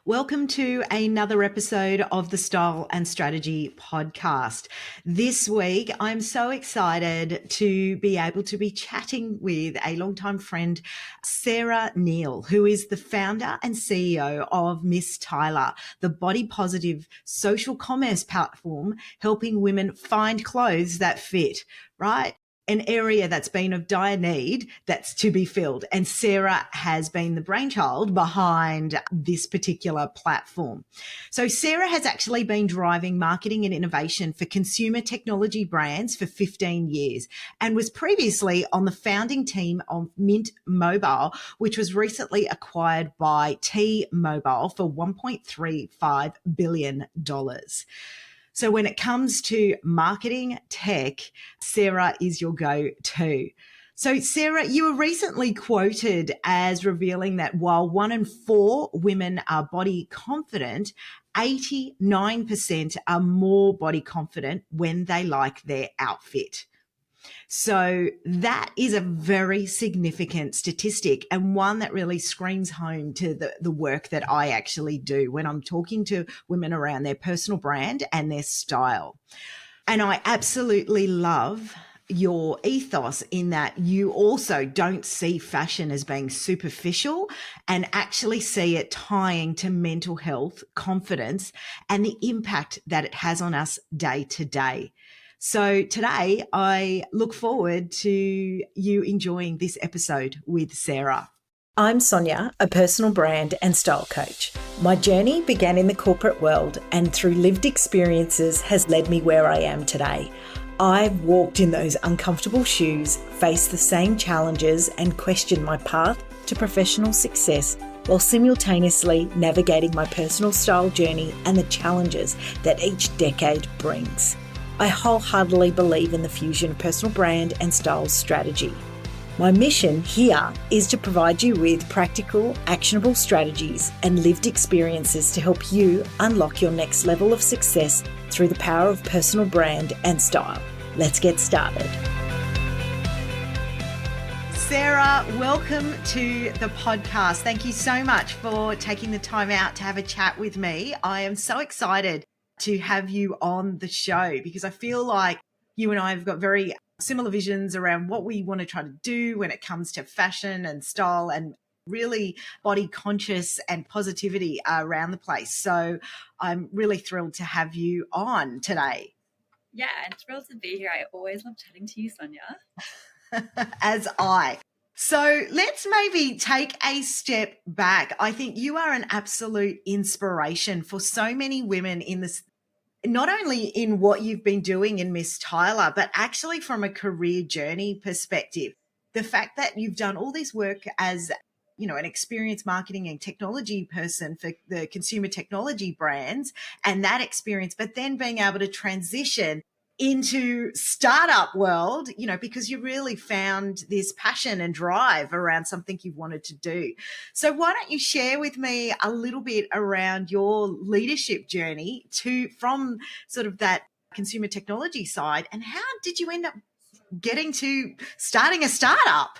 Welcome to another episode of the Style and Strategy podcast. This week, I'm so excited to be able to be chatting with a longtime friend, Sarah Neill, who is the founder and CEO of MysTyler, the body positive social commerce platform helping women find clothes that fit, right? An area that's been of dire need that's to be filled. And Sarah has been the brainchild behind this particular platform. So Sarah has actually been driving marketing and innovation for consumer technology brands for 15 years and was previously on the founding team of Mint Mobile, which was recently acquired by T-Mobile for $1.35 billion. So when it comes to marketing tech, Sarah is your go-to. So Sarah, you were recently quoted as revealing that while 1 in 4 women are body confident, 89% are more body confident when they like their outfit. So that is a very significant statistic and one that really screams home to the work that I actually do when I'm talking to women around their personal brand and their style. And I absolutely love your ethos in that you also don't see fashion as being superficial and actually see it tying to mental health, confidence, and the impact that it has on us day to day. So today I look forward to you enjoying this episode with Sarah. I'm Sonya, a personal brand and style coach. My journey began in the corporate world and through lived experiences has led me where I am today. I've walked in those uncomfortable shoes, faced the same challenges and questioned my path to professional success while simultaneously navigating my personal style journey and the challenges that each decade brings. I wholeheartedly believe in the fusion of personal brand and style strategy. My mission here is to provide you with practical, actionable strategies and lived experiences to help you unlock your next level of success through the power of personal brand and style. Let's get started. Sarah, welcome to the podcast. Thank you so much for taking the time out to have a chat with me. I am so excited to have you on the show because I feel like you and I have got very similar visions around what we want to try to do when it comes to fashion and style and really body conscious and positivity around the place. So I'm really thrilled to have you on today. Yeah, and thrilled to be here. I always love chatting to you, Sonya. As I. So let's maybe take a step back. I think you are an absolute inspiration for so many women in this, not only in what you've been doing in MysTyler, but actually from a career journey perspective. The fact that you've done all this work as, you know, an experienced marketing and technology person for the consumer technology brands and that experience, but then being able to transition into startup world, you know, because you really found this passion and drive around something you've wanted to do. So why don't you share with me a little bit around your leadership journey from sort of that consumer technology side, and how did you end up getting to starting a startup?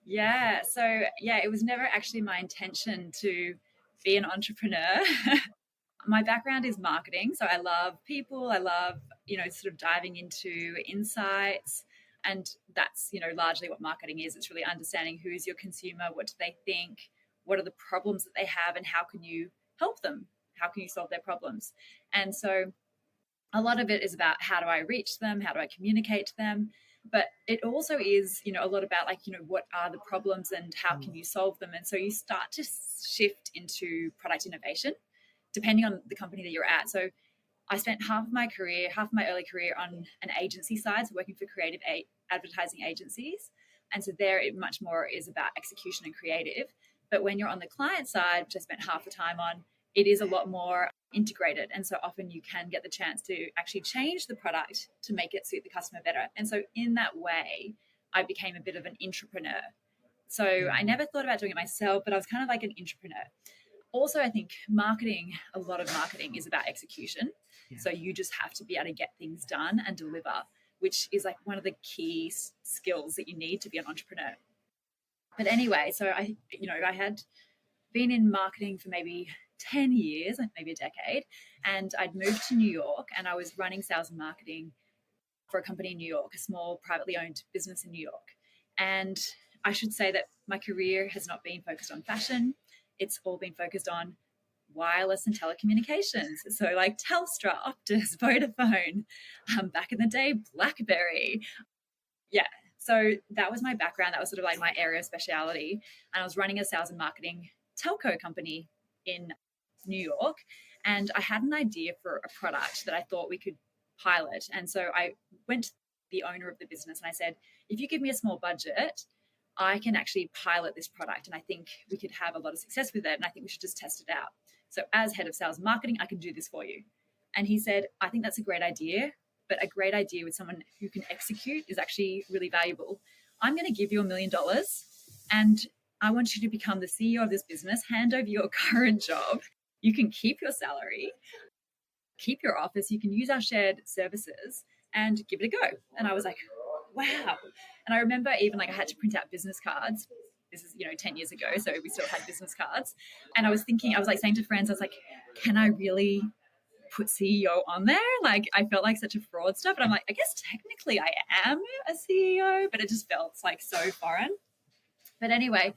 Yeah, so it was never actually my intention to be an entrepreneur. My background is marketing, so I love people. I love, sort of diving into insights, and that's, largely what marketing is. It's really understanding who's your consumer, what do they think, what are the problems that they have, and how can you help them? How can you solve their problems? And so a lot of it is about how do I reach them? How do I communicate to them? But it also is, a lot about what are the problems and how can you solve them? And so you start to shift into product innovation, depending on the company that you're at. So I spent half of my early career on an agency side, so working for creative advertising agencies. And so there it much more is about execution and creative. But when you're on the client side, which I spent half the time on, it is a lot more integrated. And so often you can get the chance to actually change the product to make it suit the customer better. And so in that way, I became a bit of an intrapreneur. So I never thought about doing it myself, but I was kind of like an intrapreneur. Also, I think a lot of marketing is about execution. Yeah. So you just have to be able to get things done and deliver, which is like one of the key skills that you need to be an entrepreneur. But anyway, so I had been in marketing for maybe 10 years, like maybe a decade. And I'd moved to New York and I was running sales and marketing for a company in New York, a small privately owned business in New York. And I should say that my career has not been focused on fashion. It's all been focused on wireless and telecommunications. So like Telstra, Optus, Vodafone, back in the day, BlackBerry. Yeah. So that was my background. That was sort of like my area of speciality. And I was running a sales and marketing telco company in New York. And I had an idea for a product that I thought we could pilot. And so I went to the owner of the business and I said, if you give me a small budget, I can actually pilot this product. And I think we could have a lot of success with it. And I think we should just test it out. So as head of sales and marketing, I can do this for you. And he said, I think that's a great idea, but a great idea with someone who can execute is actually really valuable. I'm going to give you $1 million and I want you to become the CEO of this business, hand over your current job. You can keep your salary, keep your office, you can use our shared services and give it a go. And I was like, wow. And I remember even like I had to print out business cards. This is, 10 years ago. So we still had business cards. And I was thinking, I was like saying to friends, I was like, can I really put CEO on there? Like I felt like such a fraud stuff. And I'm like, I guess technically I am a CEO, but it just felt like so foreign. But anyway,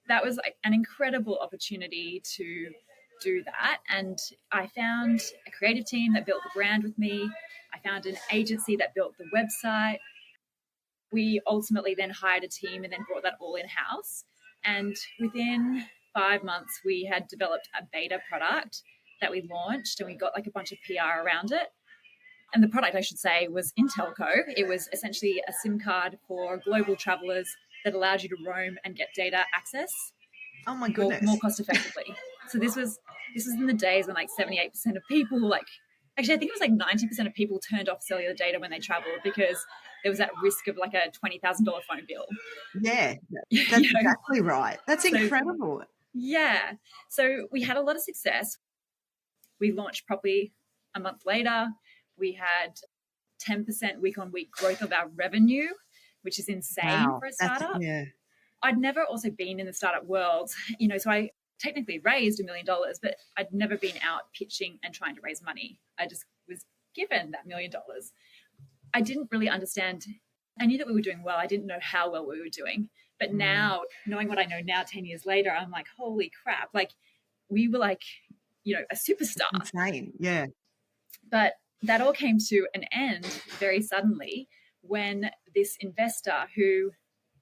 that was like an incredible opportunity to do that. And I found a creative team that built the brand with me. I found an agency that built the website. We ultimately then hired a team and then brought that all in-house. And within 5 months, we had developed a beta product that we launched and we got like a bunch of PR around it. And the product, I should say, was in Telco. It was essentially a SIM card for global travelers that allowed you to roam and get data access. Oh my goodness. More cost effectively. So this was in the days when like 78% of people actually I think it was like 90% of people turned off cellular data when they traveled because there was that risk of like a $20,000 phone bill. Yeah, that's exactly right. That's incredible. Yeah. So we had a lot of success. We launched properly a month later. We had 10% week on week growth of our revenue, which is insane for a startup. I'd never also been in the startup world, so I technically raised $1 million, but I'd never been out pitching and trying to raise money. I just was given that $1 million. I didn't really understand. I knew that we were doing well. I didn't know how well we were doing. But now, knowing what I know now, 10 years later, I'm like, holy crap. Like, we were like, a superstar. Insane, yeah. But that all came to an end very suddenly when this investor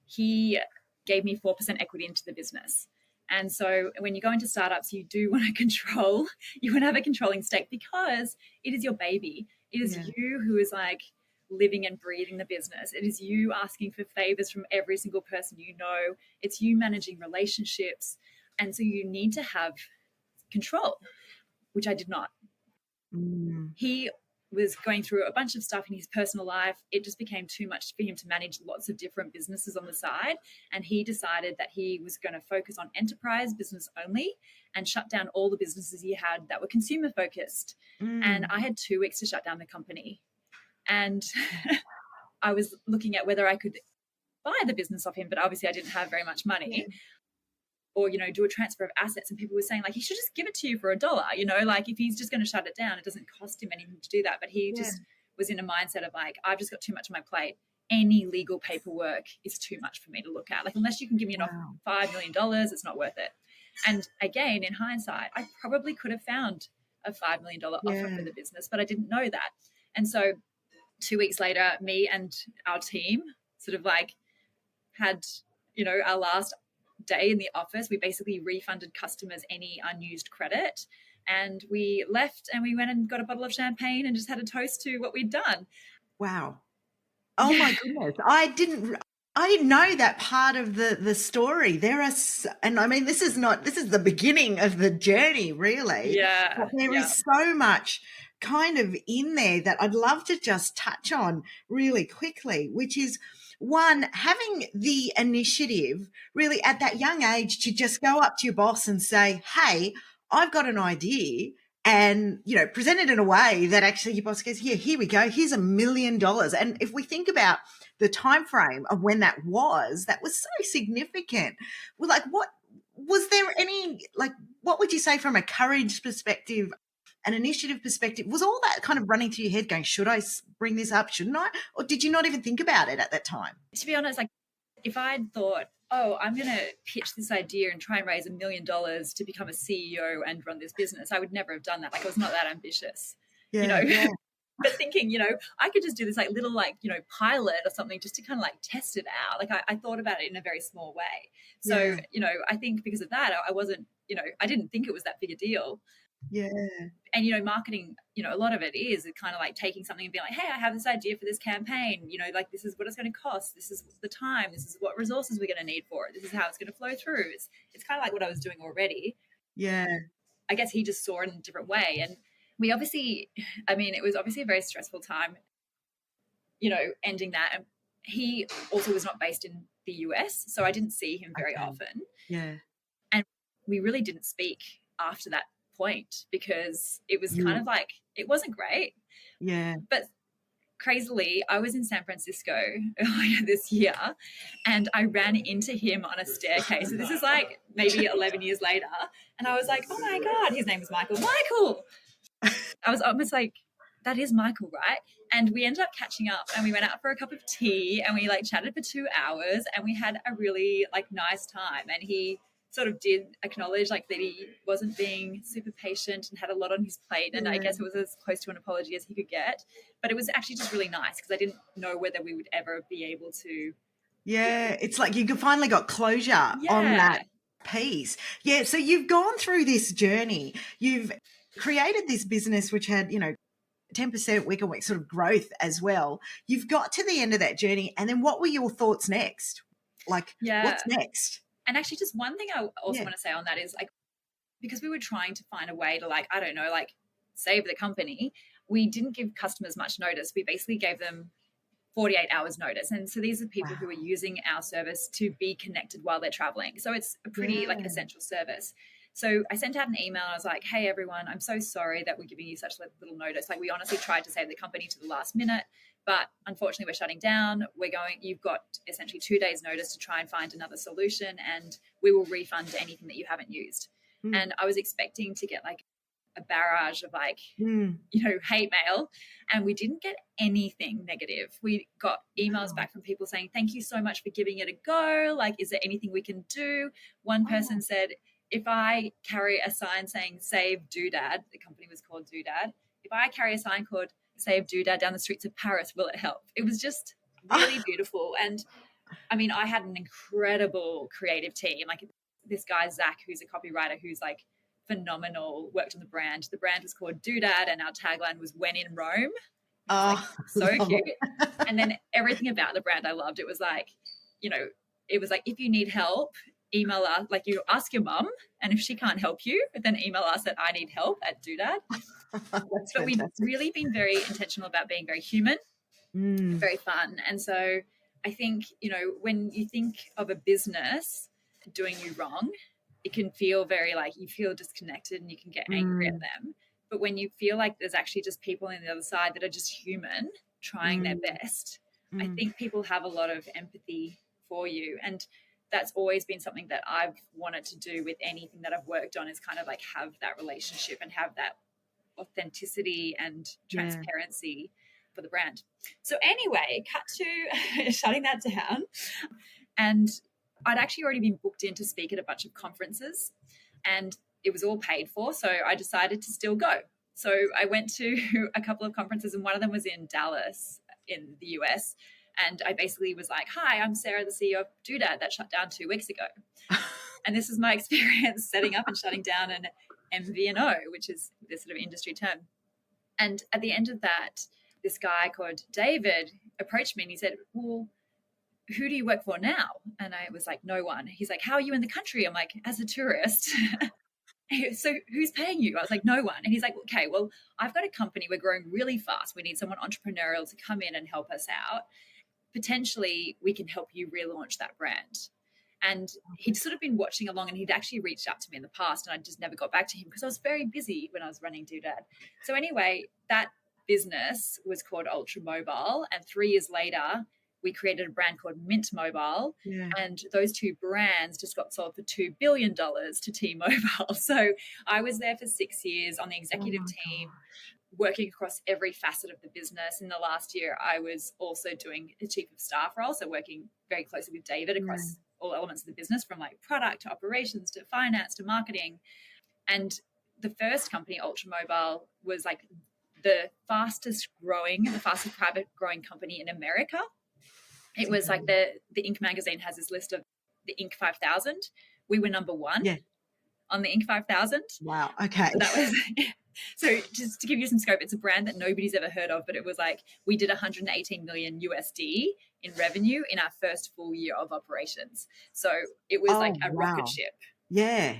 he gave me 4% equity into the business. And so when you go into startups, you do want to control, you want to have a controlling stake because it is your baby. It is you who is like living and breathing the business. It is you asking for favors from every single person you know. It's you managing relationships. And so you need to have control, which I did not. He was going through a bunch of stuff in his personal life. It just became too much for him to manage lots of different businesses on the side. And he decided that he was going to focus on enterprise business only and shut down all the businesses he had that were consumer focused. And I had 2 weeks to shut down the company. And I was looking at whether I could buy the business off him, but obviously I didn't have very much money. Or, do a transfer of assets. And people were saying, like, he should just give it to you for $1, like if he's just going to shut it down, it doesn't cost him anything to do that. But he just was in a mindset of like, I've just got too much on my plate. Any legal paperwork is too much for me to look at. Like, unless you can give me an offer for $5 million, it's not worth it. And again, in hindsight, I probably could have found a $5 million offer for the business, but I didn't know that. And so 2 weeks later, me and our team sort of like had, our last day in the office. We basically refunded customers any unused credit, and we left and we went and got a bottle of champagne and just had a toast to what we'd done. Wow. Oh my goodness. I didn't know that part of the story. And I mean, this is the beginning of the journey, really. Yeah. But there is so much kind of in there that I'd love to just touch on really quickly, which is one, having the initiative really at that young age to just go up to your boss and say, hey, I've got an idea, and, present it in a way that actually your boss goes, yeah, here we go. Here's $1 million. And if we think about the time frame of when that was so significant. Well, like was there any, like, what would you say from a courage perspective, an initiative perspective? Was all that kind of running through your head going, should I bring this up? Shouldn't I? Or did you not even think about it at that time? To be honest, like if I'd thought, oh, I'm going to pitch this idea and try and raise $1 million to become a CEO and run this business, I would never have done that. Like I was not that ambitious, Yeah. But thinking, I could just do this like little pilot or something just to kind of like test it out. Like I thought about it in a very small way. So, I think because of that, I wasn't, I didn't think it was that big a deal. Yeah. And, marketing, a lot of it is kind of like taking something and being like, hey, I have this idea for this campaign, like this is what it's going to cost. This is the time. This is what resources we're going to need for it. This is how it's going to flow through. It's kind of like what I was doing already. Yeah. I guess he just saw it in a different way. And we obviously, it was obviously a very stressful time, ending that. And he also was not based in the US, so I didn't see him very often. Yeah. And we really didn't speak after that point because it was kind of like, it wasn't great. Yeah. But crazily, I was in San Francisco earlier this year and I ran into him on a staircase. So this is like maybe 11 years later. And I was like, oh my God, his name is Michael. Michael! I was almost like, that is Michael, right? And we ended up catching up and we went out for a cup of tea and we like chatted for 2 hours and we had a really like nice time. And he sort of did acknowledge like that he wasn't being super patient and had a lot on his plate. And I guess it was as close to an apology as he could get. But it was actually just really nice because I didn't know whether we would ever be able to. Yeah. It's like you finally got closure on that piece. Yeah. So you've gone through this journey. You've created this business which had, 10% week on week sort of growth as well. You've got to the end of that journey. And then what were your thoughts next? Like, what's next? And actually just one thing I also want to say on that is like, because we were trying to find a way to like, I don't know, like save the company, we didn't give customers much notice. We basically gave them 48 hours notice. And so these are people who are using our service to be connected while they're traveling. So it's a pretty like essential service. So I sent out an email and I was like, hey, everyone, I'm so sorry that we're giving you such little notice. Like we honestly tried to save the company to the last minute, but unfortunately we're shutting down. You've got essentially 2 days notice to try and find another solution and we will refund anything that you haven't used. And I was expecting to get like a barrage of like, hate mail. And we didn't get anything negative. We got emails back from people saying, thank you so much for giving it a go. Like, is there anything we can do? One person said, if I carry a sign saying save Doodad, the company was called Doodad, if I carry a sign called save Doodad down the streets of Paris, will it help? It was just really beautiful. And I had an incredible creative team. Like this guy, Zach, who's a copywriter, who's like phenomenal, worked on the brand. The brand was called Doodad and our tagline was when in Rome. So cute. And then everything about the brand I loved. It was like, if you need help, email us, like you ask your mum, and if she can't help you, then email us at I need help at Doodad. But we've really been very intentional about being very human, very fun. And so I think, when you think of a business doing you wrong, it can feel very like you feel disconnected and you can get angry at them. But when you feel like there's actually just people on the other side that are just human trying their best, I think people have a lot of empathy for you. And that's always been something that I've wanted to do with anything that I've worked on, is kind of like have that relationship and have that authenticity and transparency for the brand. So anyway, cut to shutting that down. And I'd actually already been booked in to speak at a bunch of conferences and it was all paid for. So I decided to still go. So I went to a couple of conferences and one of them was in Dallas in the US. And I basically was like, hi, I'm Sarah, the CEO of Doodad that shut down 2 weeks ago. And this is my experience setting up and shutting down an MVNO, which is this sort of industry term. And at the end of that, this guy called David approached me and he said, well, who do you work for now? And I was like, no one. He's like, how are you in the country? I'm like, as a tourist. So who's paying you? I was like, no one. And he's like, okay, well, I've got a company. We're growing really fast. We need someone entrepreneurial to come in and help us out. Potentially we can help you relaunch that brand. And he'd sort of been watching along and he'd actually reached out to me in the past and I just never got back to him because I was very busy when I was running Doodad. So anyway, that business was called Ultra Mobile, and 3 years later we created a brand called Mint Mobile. Yeah. And those two brands just got sold for $2 billion to T-Mobile. So I was there for 6 years on the executive team, working across every facet of the business. In the last year, I was also doing a chief of staff role, so working very closely with David across all elements of the business, from like product to operations to finance to marketing. And the first company, Ultra Mobile, was like the fastest private growing company in America. It was like the Inc. magazine has this list of the Inc. 5000. We were number one on the Inc. 5000. Wow. Okay. So that was so just to give you some scope, it's a brand that nobody's ever heard of, but it was like we did 118 million USD in revenue in our first full year of operations. So it was like a rocket ship. Yeah.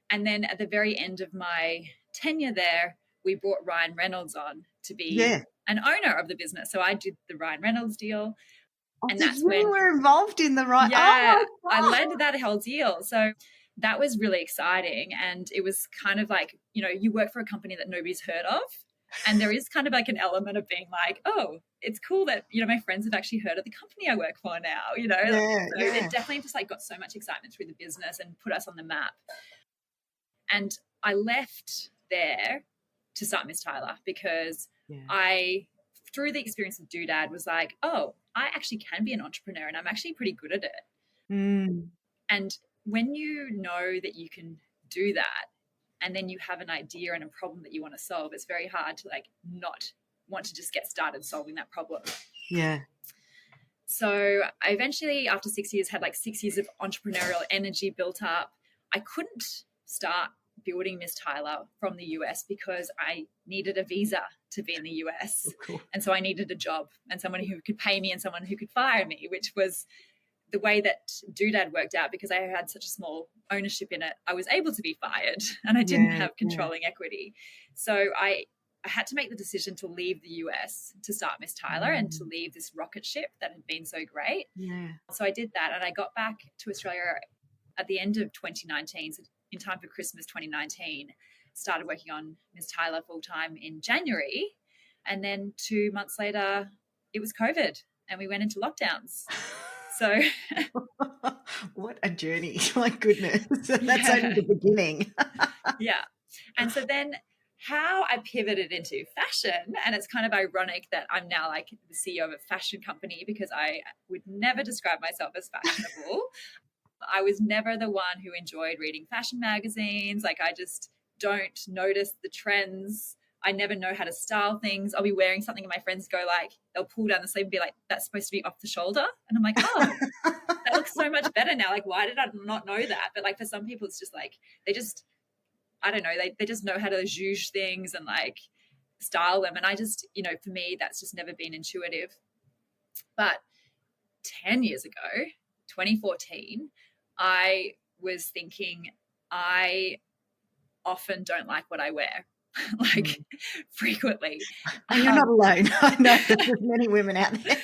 And then at the very end of my tenure there, we brought Ryan Reynolds on to be an owner of the business. So I did the Ryan Reynolds deal. And that's when you were involved in the right. Yeah, I led that whole deal. So that was really exciting. And it was kind of like, you know, you work for a company that nobody's heard of. And there is kind of like an element of being like, oh, it's cool that, you know, my friends have actually heard of the company I work for now, you know. So it definitely just like got so much excitement through the business and put us on the map. And I left there to start MysTyler because I, through the experience of Doodad, was like, oh, I actually can be an entrepreneur and I'm actually pretty good at it. And when you know that you can do that and then you have an idea and a problem that you want to solve, it's very hard to like not want to just get started solving that problem. Yeah. So I eventually, after 6 years, had like 6 years of entrepreneurial energy built up. I couldn't start building MysTyler from the US because I needed a visa to be in the US. Cool. And so I needed a job and someone who could pay me and someone who could fire me, which was the way that Doodad worked out. Because I had such a small ownership in it, I was able to be fired and I didn't have controlling equity. So I had to make the decision to leave the US to start MysTyler and to leave this rocket ship that had been so great. Yeah. So I did that and I got back to Australia at the end of 2019, so in time for Christmas 2019, started working on MysTyler full-time in January. And then 2 months later, it was COVID and we went into lockdowns. So what a journey. My goodness. That's only the beginning. Yeah. And so then how I pivoted into fashion, and it's kind of ironic that I'm now like the CEO of a fashion company because I would never describe myself as fashionable. I was never the one who enjoyed reading fashion magazines. Like I just don't notice the trends. I never know how to style things. I'll be wearing something and my friends go like, they'll pull down the sleeve and be like, that's supposed to be off the shoulder. And I'm like, oh, that looks so much better now. Like, why did I not know that? But like for some people, it's just like, they just, I don't know, they just know how to zhuzh things and like style them. And I just, you know, for me, that's just never been intuitive. But 10 years ago, 2014, I was thinking I often don't like what I wear, like frequently. And you're not alone. I know there's many women out there.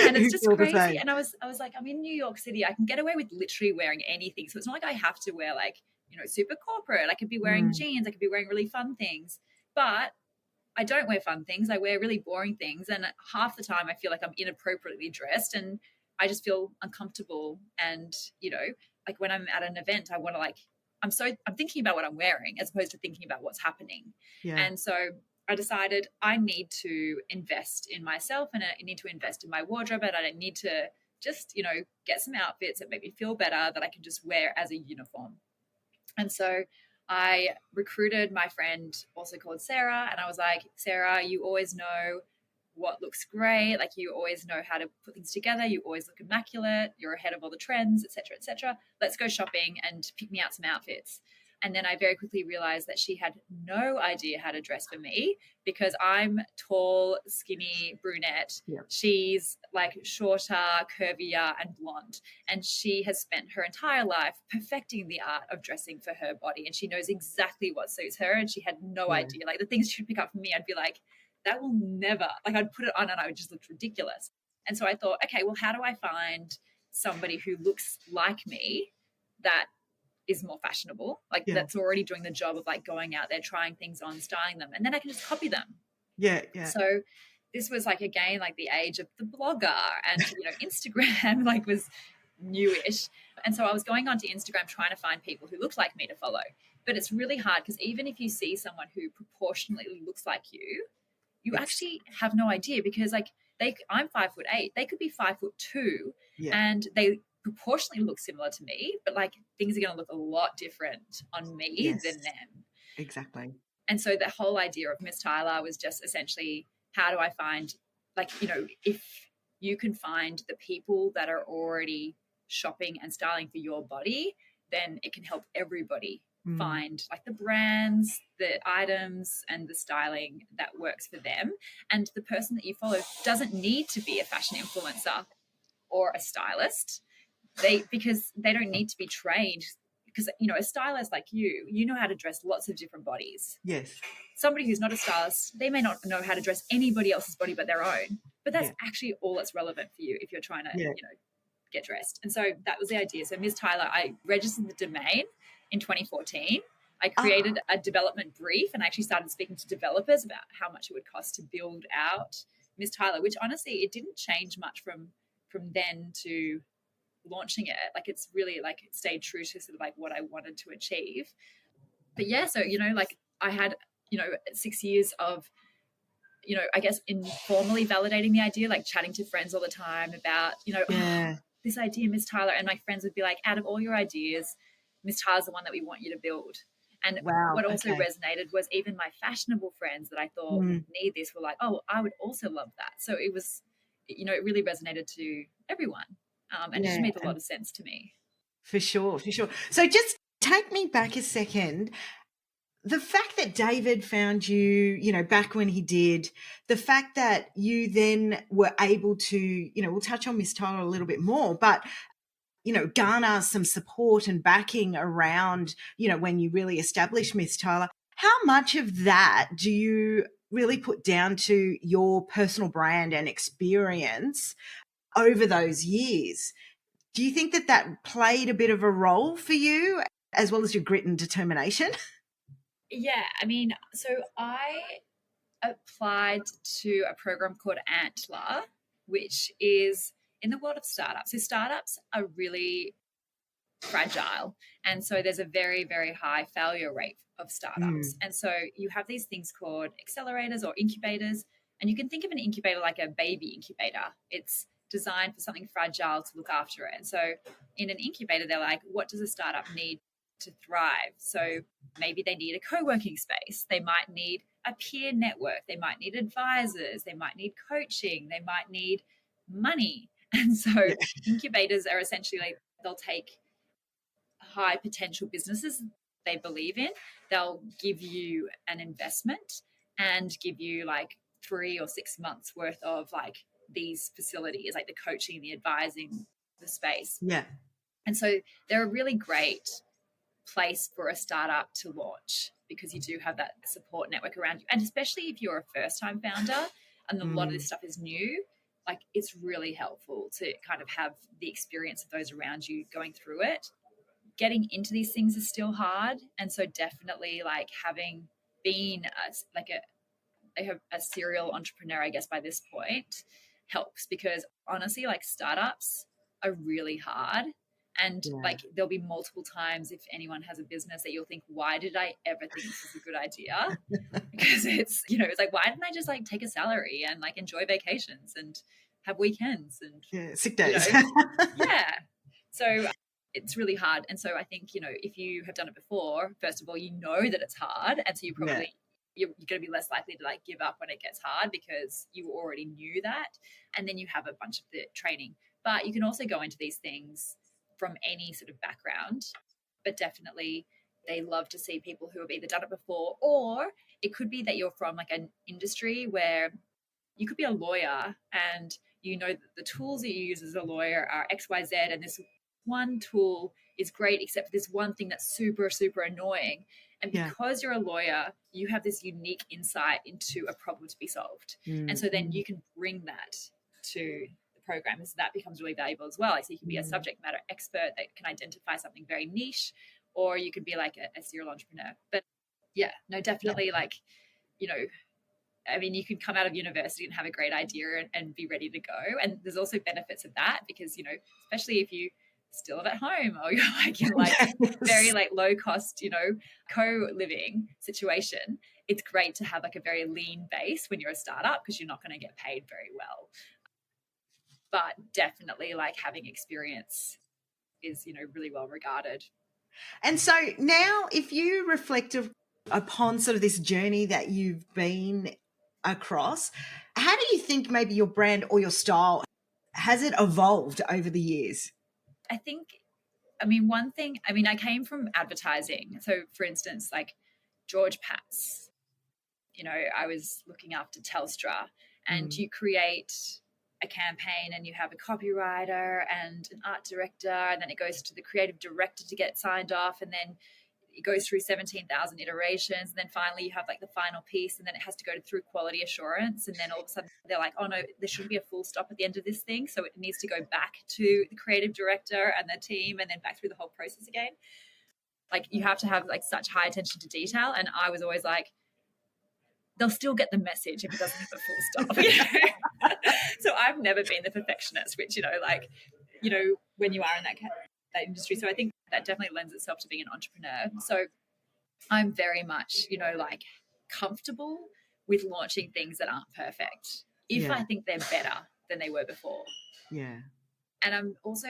And it's just crazy. And I was like, I'm in New York City. I can get away with literally wearing anything. So it's not like I have to wear like, you know, super corporate. I could be wearing jeans. I could be wearing really fun things. But I don't wear fun things. I wear really boring things. And half the time I feel like I'm inappropriately dressed and I just feel uncomfortable. And, you know, like when I'm at an event, I want to like, I'm thinking about what I'm wearing as opposed to thinking about what's happening. Yeah. And so I decided I need to invest in myself and I need to invest in my wardrobe and I need to just, you know, get some outfits that make me feel better that I can just wear as a uniform. And so I recruited my friend also called Sarah and I was like, Sarah, you always know what looks great. Like you always know how to put things together. You always look immaculate. You're ahead of all the trends, et cetera, et cetera. Let's go shopping and pick me out some outfits. And then I very quickly realized that she had no idea how to dress for me because I'm tall, skinny, brunette. Yeah. She's like shorter, curvier, and blonde. And she has spent her entire life perfecting the art of dressing for her body. And she knows exactly what suits her. And she had no idea. Like the things she would pick up for me, I'd be like, that will never, like I'd put it on and I would just look ridiculous. And so I thought, okay, well, how do I find somebody who looks like me that is more fashionable, like that's already doing the job of like going out there, trying things on, styling them, and then I can just copy them. Yeah, yeah. So this was like, again, like the age of the blogger, and, Instagram like was newish. And so I was going onto Instagram trying to find people who looked like me to follow. But it's really hard because even if you see someone who proportionately looks like you Yes. actually have no idea, because like I'm 5'8", they could be 5'2", and they proportionally look similar to me, but like things are going to look a lot different on me than them. Exactly. And so the whole idea of MysTyler was just essentially, how do I find, like, if you can find the people that are already shopping and styling for your body, then it can help everybody find like the brands, the items, and the styling that works for them. And the person that you follow doesn't need to be a fashion influencer or a stylist, because they don't need to be trained. Because, a stylist like you know how to dress lots of different bodies. Yes. Somebody who's not a stylist, they may not know how to dress anybody else's body but their own. But that's actually all that's relevant for you if you're trying to, get dressed. And so that was the idea. So MysTyler, I registered the domain in 2014. I created a development brief, and I actually started speaking to developers about how much it would cost to build out MysTyler, which honestly, it didn't change much from then to launching it. Like, it's really like it stayed true to sort of like what I wanted to achieve. But yeah, so like I had 6 years of I guess informally validating the idea, like chatting to friends all the time about this idea, MysTyler, and my friends would be like, out of all your ideas, MysTyler's the one that we want you to build. And what also resonated was even my fashionable friends that I thought would need this were like, oh, I would also love that. So it was, it really resonated to everyone. And it just made a lot of sense to me. For sure. So just take me back a second. The fact that David found you, back when he did, the fact that you then were able to, we'll touch on MysTyler a little bit more, but, garner some support and backing around, when you really established MysTyler, how much of that do you really put down to your personal brand and experience over those years? Do you think that played a bit of a role for you, as well as your grit and determination? Yeah, I mean, so I applied to a program called Antler, which is in the world of startups. So startups are really fragile. And so there's a very, very high failure rate of startups. And so you have these things called accelerators or incubators. And you can think of an incubator like a baby incubator. It's designed for something fragile to look after it. And so in an incubator, they're like, what does a startup need to thrive? So maybe they need a co-working space. They might need a peer network. They might need advisors. They might need coaching. They might need money. And so incubators are essentially like, they'll take high potential businesses they believe in. They'll give you an investment and give you like 3 or 6 months worth of like these facilities, like the coaching, the advising, the space. Yeah. And so they're a really great place for a startup to launch, because you do have that support network around you. And especially if you're a first-time founder and a lot of this stuff is new, like it's really helpful to kind of have the experience of those around you going through it. Getting into these things is still hard. And so definitely like having been a serial entrepreneur, I guess, by this point helps, because honestly, like startups are really hard. And like there'll be multiple times, if anyone has a business, that you'll think, why did I ever think this is a good idea? Because it's, it's like, why didn't I just like take a salary and like enjoy vacations and have weekends and sick days? So it's really hard. And so I think, if you have done it before, first of all, that it's hard. And so you probably, you're going to be less likely to like give up when it gets hard, because you already knew that. And then you have a bunch of the training. But you can also go into these things from any sort of background, but definitely they love to see people who have either done it before, or it could be that you're from like an industry where you could be a lawyer and that the tools that you use as a lawyer are XYZ, and this one tool is great except for this one thing that's super, super annoying. And because you're a lawyer, you have this unique insight into a problem to be solved. And so then you can bring that to program, and so that becomes really valuable as well. Like, so you can be a subject matter expert that can identify something very niche, or you could be like a serial entrepreneur. But definitely like, I mean, you can come out of university and have a great idea and be ready to go. And there's also benefits of that because, you know, especially if you still live at home or you're like in like very like low cost, you know, co-living situation, it's great to have like a very lean base when you're a startup because you're not going to get paid very well. But definitely like having experience is, you know, really well regarded. And so now if you reflect upon sort of this journey that you've been across, how do you think maybe your brand or your style, has it evolved over the years? I think, I mean, one thing, I mean, I came from advertising. So for instance, like George Pat's, you know, I was looking after Telstra, and you create a campaign and you have a copywriter and an art director, and then it goes to the creative director to get signed off, and then it goes through 17,000 iterations, and then finally you have like the final piece, and then it has to go through quality assurance, and then all of a sudden they're like, oh no, there shouldn't be a full stop at the end of this thing, so it needs to go back to the creative director and the team and then back through the whole process again. Like you have to have like such high attention to detail, and I was always like, they'll still get the message if it doesn't have a full stop. You know? So I've never been the perfectionist, which, you know, like, you know, when you are in that industry. So I think that definitely lends itself to being an entrepreneur. So I'm very much, you know, like comfortable with launching things that aren't perfect if I think they're better than they were before. Yeah. And I'm also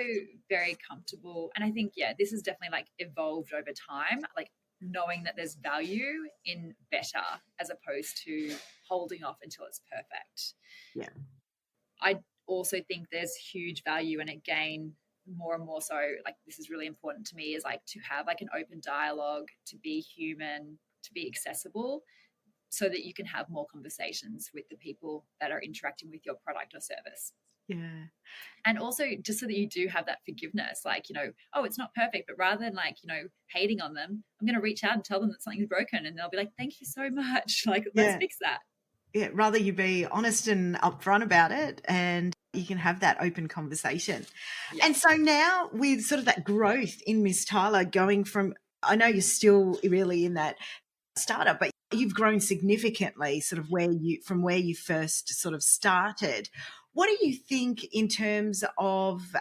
very comfortable. And I think, yeah, this has definitely like evolved over time, like knowing that there's value in better as opposed to holding off until it's perfect. Yeah. I also think there's huge value, and again, more and more so, like this is really important to me, is like to have like an open dialogue, to be human, to be accessible, so that you can have more conversations with the people that are interacting with your product or service. Yeah. And also just so that you do have that forgiveness, like, you know, oh, it's not perfect, but rather than like, you know, hating on them, I'm going to reach out and tell them that something's broken, and they'll be like, thank you so much. Like, let's fix that. Yeah. Rather you be honest and upfront about it, and you can have that open conversation. Yeah. And so now with sort of that growth in MysTyler, going from, I know you're still really in that startup, but you've grown significantly sort of from where you first sort of started. What do you think in terms of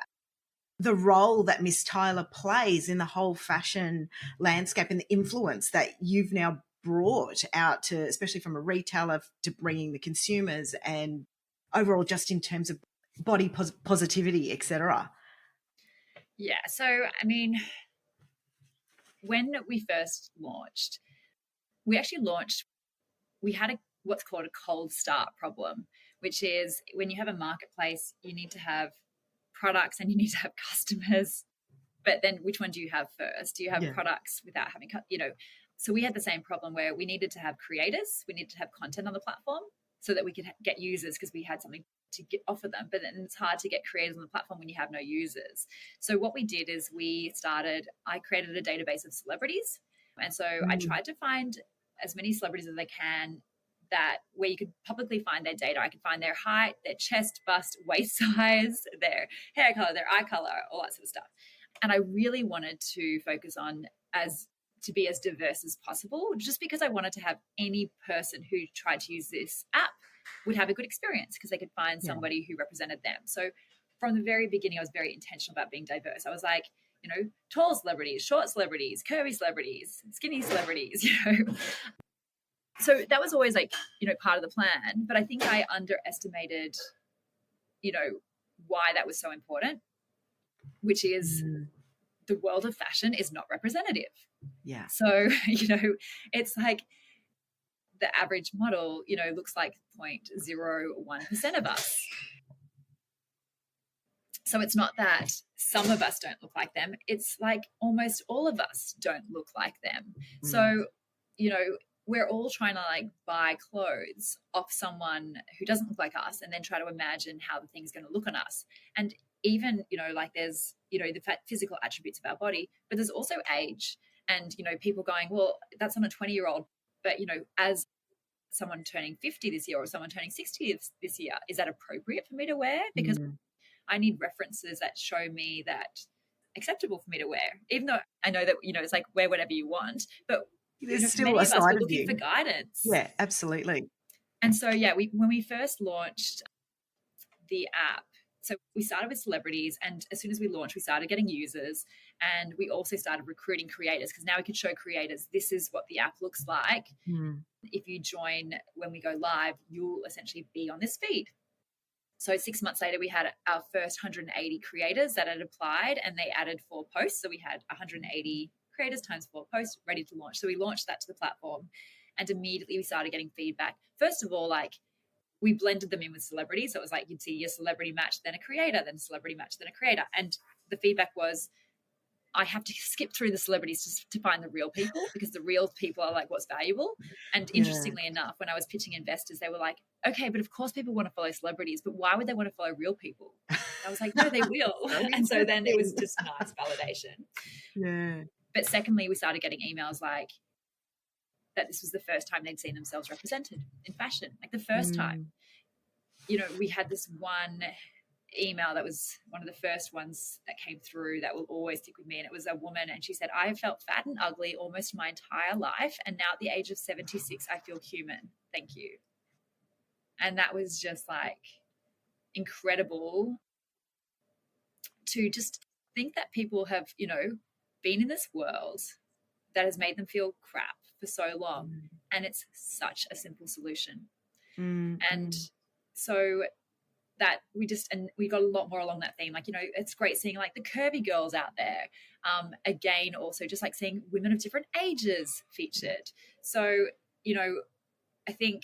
the role that MysTyler plays in the whole fashion landscape and the influence that you've now brought out to, especially from a retailer, to bringing the consumers and overall just in terms of body positivity, etc.? Yeah. So, I mean, when we first launched, we had what's called a cold start problem, which is when you have a marketplace, you need to have products and you need to have customers. But then which one do you have first? Do you have products without having, you know? So we had the same problem where we needed to have creators, we needed to have content on the platform so that we could get users because we had something to offer them. But then it's hard to get creators on the platform when you have no users. So what we did is I created a database of celebrities. And so I tried to find as many celebrities as I can that where you could publicly find their data. I could find their height, their chest, bust, waist size, their hair color, their eye color, all that sort of stuff. And I really wanted to focus on to be as diverse as possible, just because I wanted to have any person who tried to use this app would have a good experience because they could find somebody who represented them. So from the very beginning, I was very intentional about being diverse. I was like, you know, tall celebrities, short celebrities, curvy celebrities, skinny celebrities, you know. So that was always like, you know, part of the plan. But I think I underestimated, you know, why that was so important, which is the world of fashion is not representative. Yeah. So, you know, it's like the average model, you know, looks like 0.01% of us. So it's not that some of us don't look like them. It's like almost all of us don't look like them. So, you know, we're all trying to like buy clothes off someone who doesn't look like us and then try to imagine how the thing's going to look on us. And even, you know, like there's, you know, the physical attributes of our body, but there's also age and, you know, people going, well, that's on a 20-year-old. But, you know, as someone turning 50 this year or someone turning 60 this year, is that appropriate for me to wear? Because I need references that show me that acceptable for me to wear, even though I know that, you know, it's like wear whatever you want, but there's you know, still many a of us side are of looking you for guidance. Yeah, absolutely. And so, yeah, when we first launched the app, so we started with celebrities, and as soon as we launched, we started getting users, and we also started recruiting creators, because now we could show creators this is what the app looks like. If you join when we go live, you'll essentially be on this feed. So 6 months later, we had our first 180 creators that had applied, and they added 4 posts. So we had 180 creators times 4 posts ready to launch. So we launched that to the platform, and immediately we started getting feedback. First of all, like, we blended them in with celebrities. So it was like you'd see your celebrity match, then a creator, then a celebrity match, then a creator. And the feedback was, I have to skip through the celebrities to find the real people, because the real people are like what's valuable. And interestingly enough, when I was pitching investors, they were like, okay, but of course people want to follow celebrities, but why would they want to follow real people? And I was like, no, they will. And so then it was just nice validation. Yeah. But secondly, we started getting emails like that this was the first time they'd seen themselves represented in fashion, like the first time. You know, we had this one email that was one of the first ones that came through that will always stick with me, and it was a woman, and she said, I have felt fat and ugly almost my entire life, and now at the age of 76 I feel human, thank you. And that was just like incredible to just think that people have, you know, been in this world that has made them feel crap for so long, and it's such a simple solution. And so that we got a lot more along that theme. Like, you know, it's great seeing like the curvy girls out there. Again, also just like seeing women of different ages featured. So, you know, I think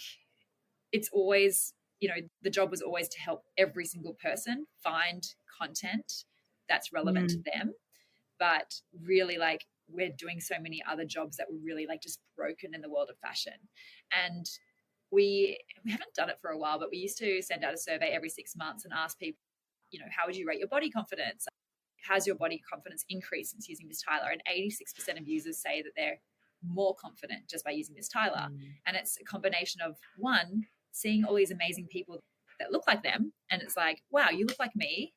it's always, you know, the job was always to help every single person find content that's relevant to them. But really, like, we're doing so many other jobs that were really like just broken in the world of fashion. And we haven't done it for a while, but we used to send out a survey every 6 months and ask people, you know, how would you rate your body confidence? Has your body confidence increased since using MysTyler? And 86% of users say that they're more confident just by using MysTyler. And it's a combination of, one, seeing all these amazing people that look like them, and it's like, wow, you look like me,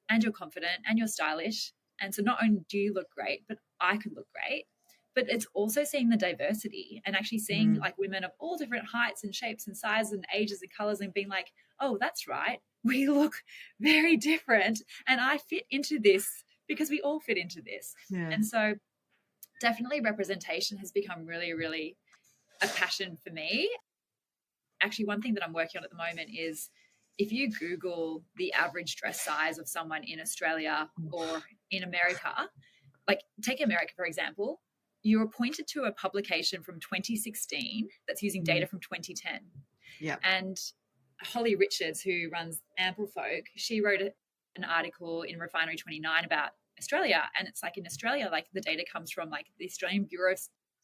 and you're confident and you're stylish. And so not only do you look great, but I could look great. But it's also seeing the diversity and actually seeing like women of all different heights and shapes and sizes and ages and colors, and being like, oh, that's right, we look very different, and I fit into this because we all fit into this. And so definitely representation has become really, really a passion for me. Actually, one thing that I'm working on at the moment is, if you Google the average dress size of someone in Australia or in America, like take America, for example, you're pointed to a publication from 2016 that's using data from 2010. And Holly Richards, who runs Ample Folk, she wrote an article in Refinery 29 about Australia. And it's like, in Australia, like the data comes from like the Australian Bureau of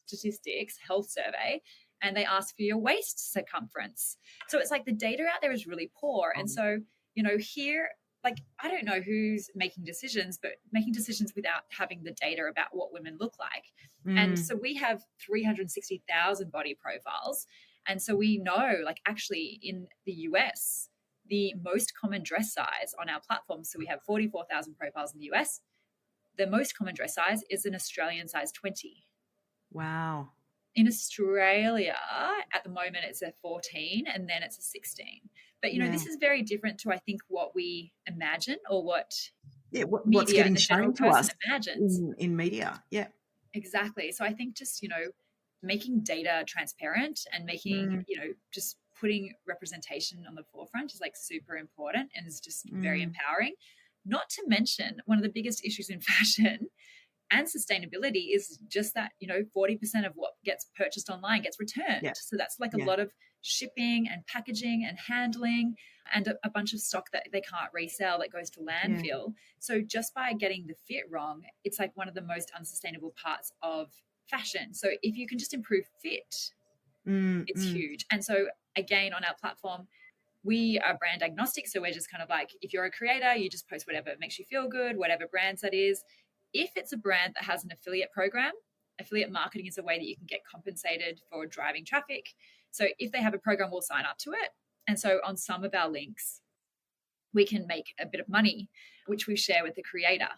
Statistics Health Survey, and they ask for your waist circumference. So it's like the data out there is really poor. And so, you know, here, like, I don't know who's making decisions, but making decisions without having the data about what women look like. And so we have 360,000 body profiles. And so we know, like, actually in the US, the most common dress size on our platform, so we have 44,000 profiles in the US, the most common dress size is an Australian size 20. Wow. In Australia, at the moment, it's a 14, and then it's a 16. But, you know, this is very different to, I think, what we imagine, or what what's getting shown to us imagines in media. Yeah. Exactly. So I think just, you know, making data transparent and making, you know, just putting representation on the forefront is like super important, and is just very empowering. Not to mention, one of the biggest issues in fashion and sustainability is just that, you know, 40% of what gets purchased online gets returned. So that's like a lot of shipping and packaging and handling, and a bunch of stock that they can't resell that goes to landfill. So just by getting the fit wrong, it's like one of the most unsustainable parts of fashion. So if you can just improve fit, it's huge. And so again, on our platform, we are brand agnostic. So we're just kind of like, if you're a creator, you just post whatever makes you feel good, whatever brands that is. If it's a brand that has an affiliate program, affiliate marketing is a way that you can get compensated for driving traffic. So if they have a program, we'll sign up to it. And so on some of our links, we can make a bit of money, which we share with the creator.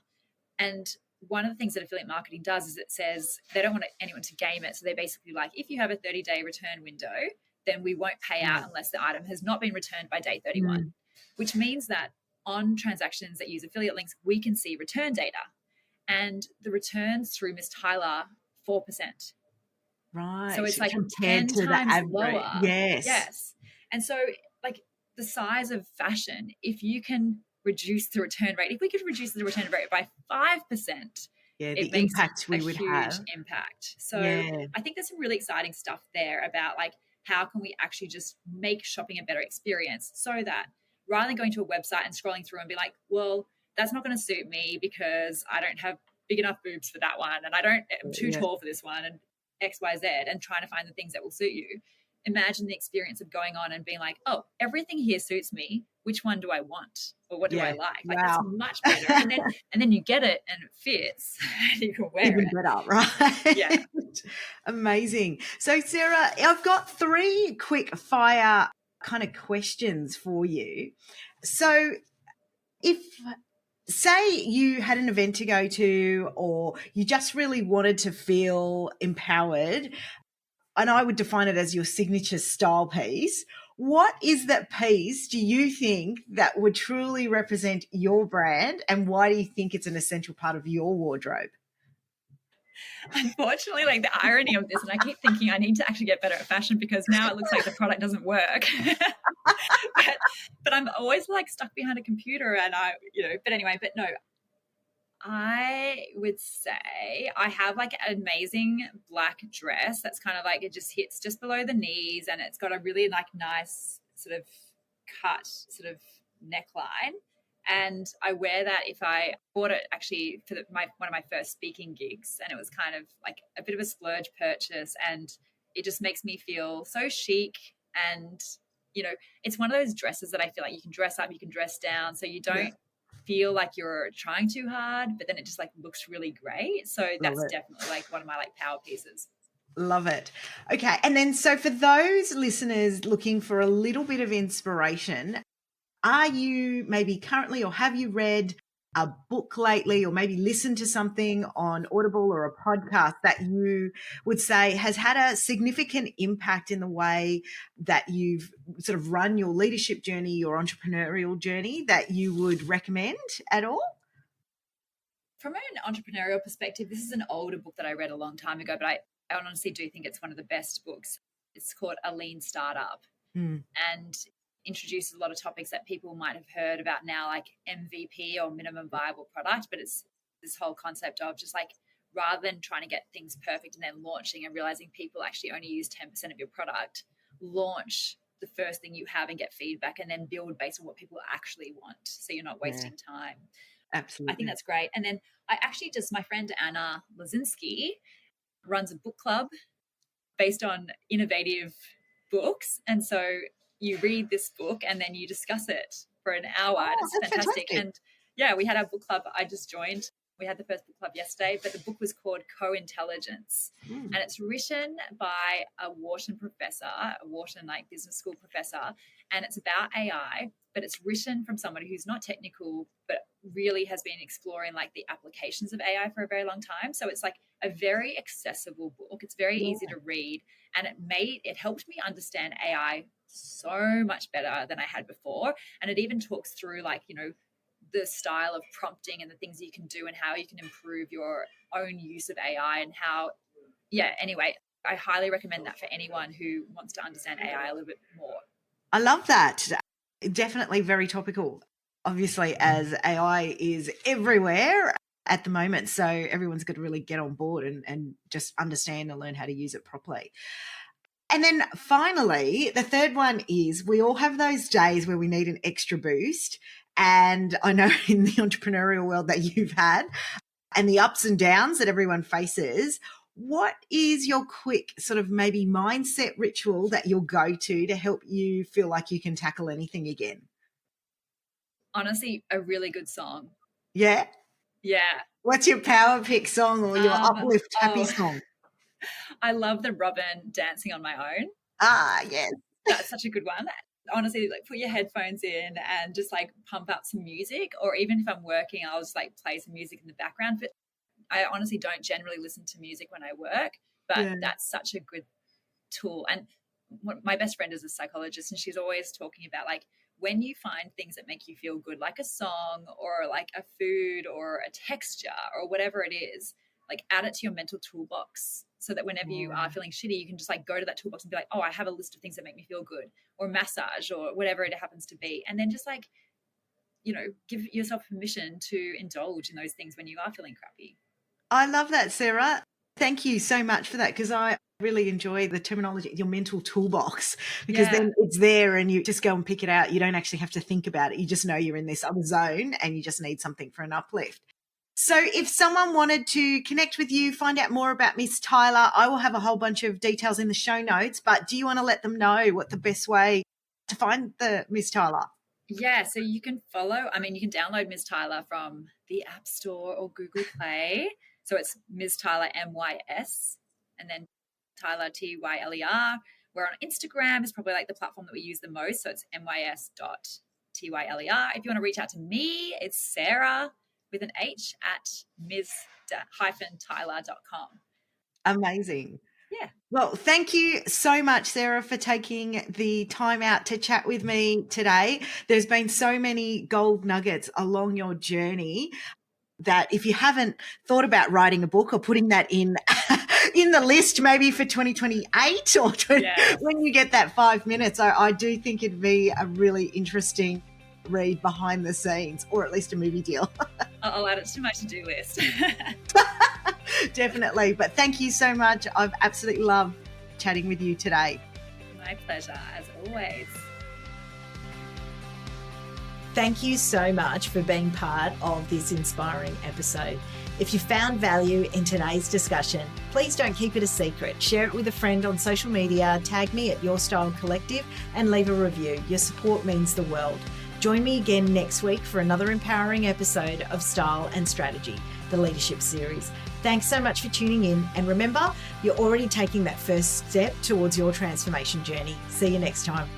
And one of the things that affiliate marketing does is it says they don't want anyone to game it. So they're basically like, if you have a 30-day return window, then we won't pay out unless the item has not been returned by day 31, which means that on transactions that use affiliate links, we can see return data. And the returns through MysTyler, 4%. Right. So it's like compared 10 to the times average. lower. Yes. Yes. And so like the size of fashion, if you can reduce the return rate, if we could reduce the return rate by 5%, Yeah, it the makes impact we a would huge have. impact. So Yeah. I think there's some really exciting stuff there about like how can we actually just make shopping a better experience, so that rather than going to a website and scrolling through and be like, well, that's not going to suit me because I don't have big enough boobs for that one, and I'm too tall for this one, and XYZ, and trying to find the things that will suit you. Imagine the experience of going on and being like, oh, everything here suits me. Which one do I want? Or what do I like? Like, that's much better. And then you get it and it fits and you can wear Even it. better, right? Yeah. Amazing. So, Sarah, I've got 3 quick fire kind of questions for you. So, if say you had an event to go to, or you just really wanted to feel empowered, and I would define it as your signature style piece, what is that piece do you think that would truly represent your brand, and why do you think it's an essential part of your wardrobe? Unfortunately, like the irony of this, and I keep thinking I need to actually get better at fashion because now it looks like the product doesn't work. but I'm always like stuck behind a computer, and but no, I would say I have like an amazing black dress that's kind of like, it just hits just below the knees, and it's got a really like nice sort of cut sort of neckline. And I wear that if I bought it actually for one of my first speaking gigs, and it was kind of like a bit of a splurge purchase, and it just makes me feel so chic. And it's one of those dresses that I feel like you can dress up, you can dress down, so you don't feel like you're trying too hard, but then it just like looks really great. So that's definitely like one of my like power pieces. Love it. Okay. And then, so for those listeners looking for a little bit of inspiration, are you maybe currently, or have you read a book lately, or maybe listened to something on Audible or a podcast that you would say has had a significant impact in the way that you've sort of run your leadership journey, your entrepreneurial journey, that you would recommend at all? From an entrepreneurial perspective, this is an older book that I read a long time ago, but I honestly do think it's one of the best books. It's called A Lean Startup, and introduces a lot of topics that people might have heard about now, like MVP or minimum viable product. But it's this whole concept of just like, rather than trying to get things perfect and then launching and realizing people actually only use 10% of your product, launch the first thing you have and get feedback, and then build based on what people actually want, so you're not wasting time. Absolutely. I think that's great. And then my friend Anna Lazinski runs a book club based on innovative books. And so you read this book and then you discuss it for an hour. And it's fantastic. And yeah, we had our book club. I just joined. We had the first book club yesterday, but the book was called Co-Intelligence. And it's written by a Wharton professor, a Wharton like business school professor. And it's about AI, but it's written from somebody who's not technical, but really has been exploring like the applications of AI for a very long time. So it's like a very accessible book. It's very easy to read, and it helped me understand AI so much better than I had before. And it even talks through like, the style of prompting and the things you can do and how you can improve your own use of AI and how, anyway, I highly recommend that for anyone who wants to understand AI a little bit more. I love that. Definitely very topical, obviously, as AI is everywhere at the moment. So everyone's got to really get on board and just understand and learn how to use it properly. And then finally, the third one is, we all have those days where we need an extra boost. And I know in the entrepreneurial world that you've had, and the ups and downs that everyone faces, what is your quick sort of maybe mindset ritual that you'll go to help you feel like you can tackle anything again? Honestly, a really good song. Yeah? Yeah. What's your power pick song or your uplift happy song? I love the Robin Dancing on My Own. Ah, yes. That's such a good one. Honestly, like put your headphones in and just like pump up some music, or even if I'm working, I'll just like play some music in the background. But I honestly don't generally listen to music when I work, but that's such a good tool. And my best friend is a psychologist, and she's always talking about like when you find things that make you feel good, like a song or like a food or a texture or whatever it is, like add it to your mental toolbox so that whenever you are feeling shitty, you can just like go to that toolbox and be like, oh, I have a list of things that make me feel good, or massage or whatever it happens to be. And then just like, you know, give yourself permission to indulge in those things when you are feeling crappy. I love that, Sarah. Thank you so much for that, because I really enjoy the terminology, your mental toolbox, because then it's there and you just go and pick it out. You don't actually have to think about it. You just know you're in this other zone and you just need something for an uplift. So if someone wanted to connect with you, find out more about MysTyler, I will have a whole bunch of details in the show notes, but do you want to let them know what the best way to find the MysTyler? Yeah, so you can you can download MysTyler from the App Store or Google Play. So it's MysTyler, MYS, and then Tyler, TYLER. We're on Instagram. It's probably like the platform that we use the most. So it's mys.tyler. If you want to reach out to me, it's Sarah with an H at ms-tyler.com. Amazing. Yeah. Well, thank you so much, Sarah, for taking the time out to chat with me today. There's been so many gold nuggets along your journey that if you haven't thought about writing a book or putting that in in the list maybe for 2028 or when you get that 5 minutes, I do think it'd be a really interesting read behind the scenes, or at least a movie deal. I'll add it to my to-do list. Definitely. But thank you so much. I've absolutely loved chatting with you today. My pleasure, as always. Thank you so much for being part of this inspiring episode. If you found value in today's discussion, please don't keep it a secret. Share it with a friend on social media, tag me at Your Style Collective, and leave a review. Your support means the world. Join me again next week for another empowering episode of Style and Strategy, the Leadership Series. Thanks so much for tuning in. And remember, you're already taking that first step towards your transformation journey. See you next time.